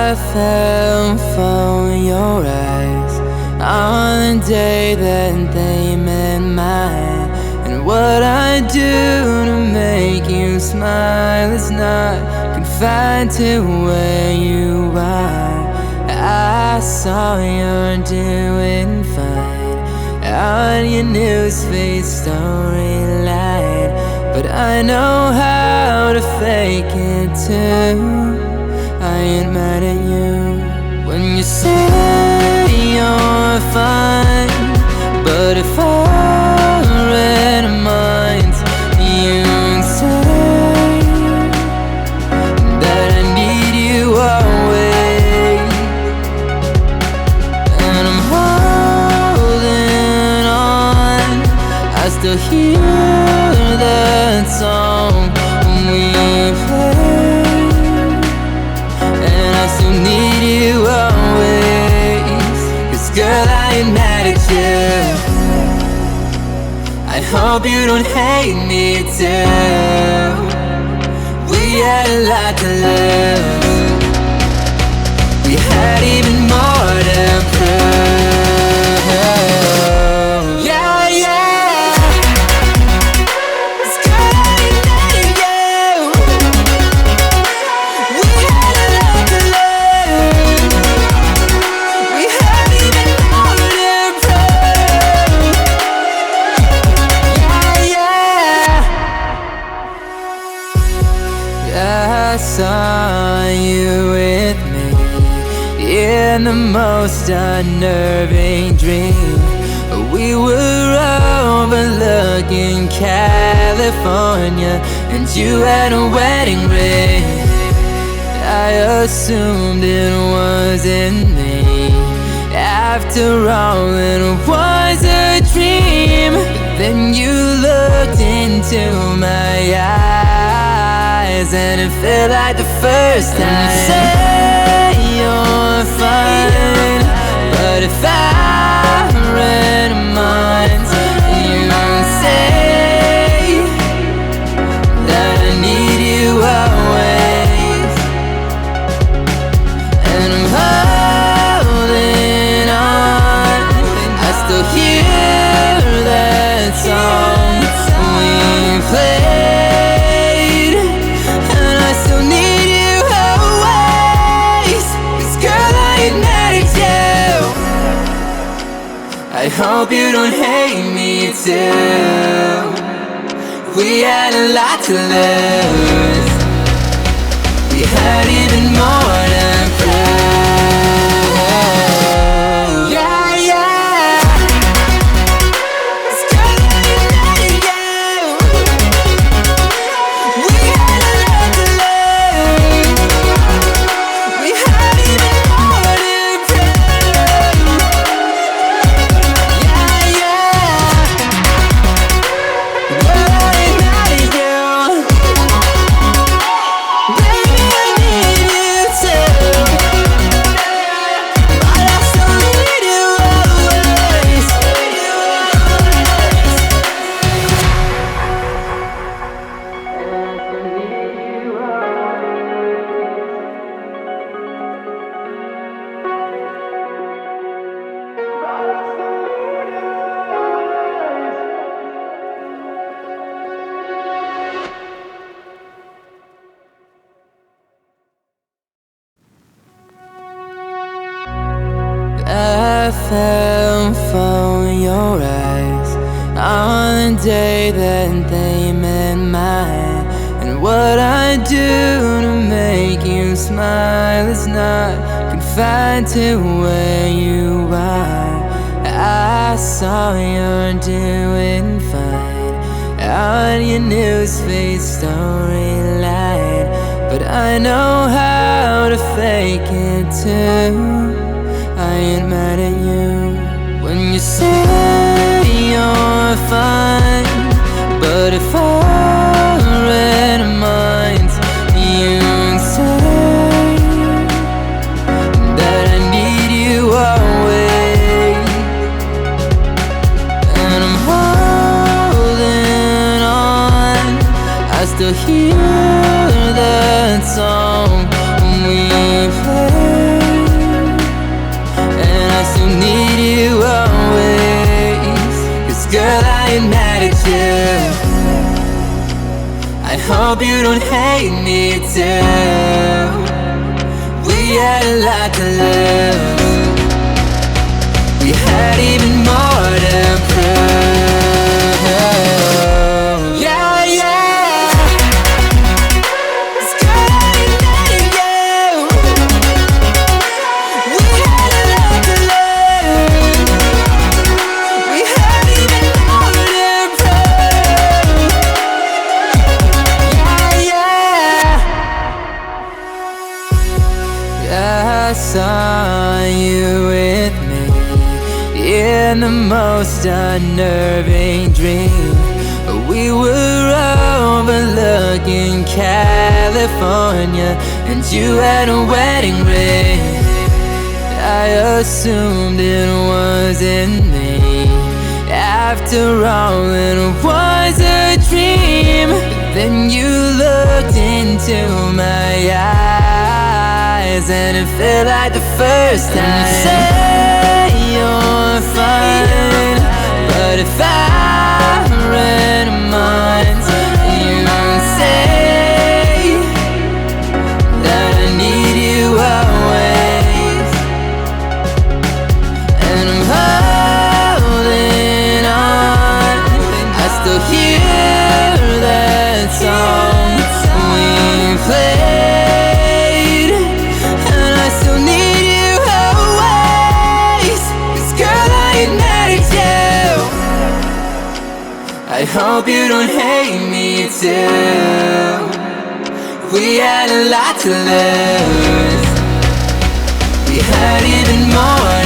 I fell for your eyes on the day that they met mine. And what I do to make you smile is not confined to where you are. I saw you're doing fine on your newsfeed storyline, but I know how to fake it too. I ain't mad at you when you say you're fine, but if I read minds, you'd say that I need you always. And I'm holding on, I still hear that song we play, and I still need you always. 'Cause girl, I ain't mad at you. I hope you don't hate me too. We had a lot to lose. We had even more to prove. Yeah, yeah. 'Cause girl, I ain't mad at you. We had a lot to lose. We had even more to prove. I saw you with me in the most unnerving dream. We were overlooking California, and you had a wedding ring. I assumed it wasn't me. After all, it was a dream. But then you looked into my eyes, and it felt like the first time. You say you're fine, but if I read minds, you'd say that I need you always. And I'm holding on, I still hear that song we played, and I still need you always. 'Cause girl, I ain't mad at you. I hope you don't hate me too. We had a lot to lose. We had even more to prove. Yeah, yeah. 'Cause girl, I ain't mad at you. We had a lot to lose. We had even more to prove. Yeah, yeah. Girl, I ain't mad at you. Baby, I need you too. But I still need you always. I fell for your eyes on the day that they met mine. And what I do to make you smile is not confined to where you are. I saw you're doing fine on your newsfeed storyline, but I know how to fake it too. I ain't mad at you when you say you're fine, but if I read minds, you'd say that I need you always. And I'm holding on, still hear that song we play. ain't mad at you. I hope you don't hate me too. We had a lot to lose. We had even more to prove. Yeah, yeah. It's good I ain't mad at you. We had a lot to lose. We had even more to prove. Yeah, yeah. I saw you with me in the most unnerving dream. We were overlooking California, and you had a wedding ring. I assumed it wasn't me. After all, it was a dream. But then you looked into my eyes, and it felt like the first time. You say you're fine, but if I read minds, you say that I need you always. And I'm holding on. I still hear that song we played, and I still need you always. 'Cause girl, I ain't mad at you. I hope you don't hate me too. We had a lot to lose. We had even more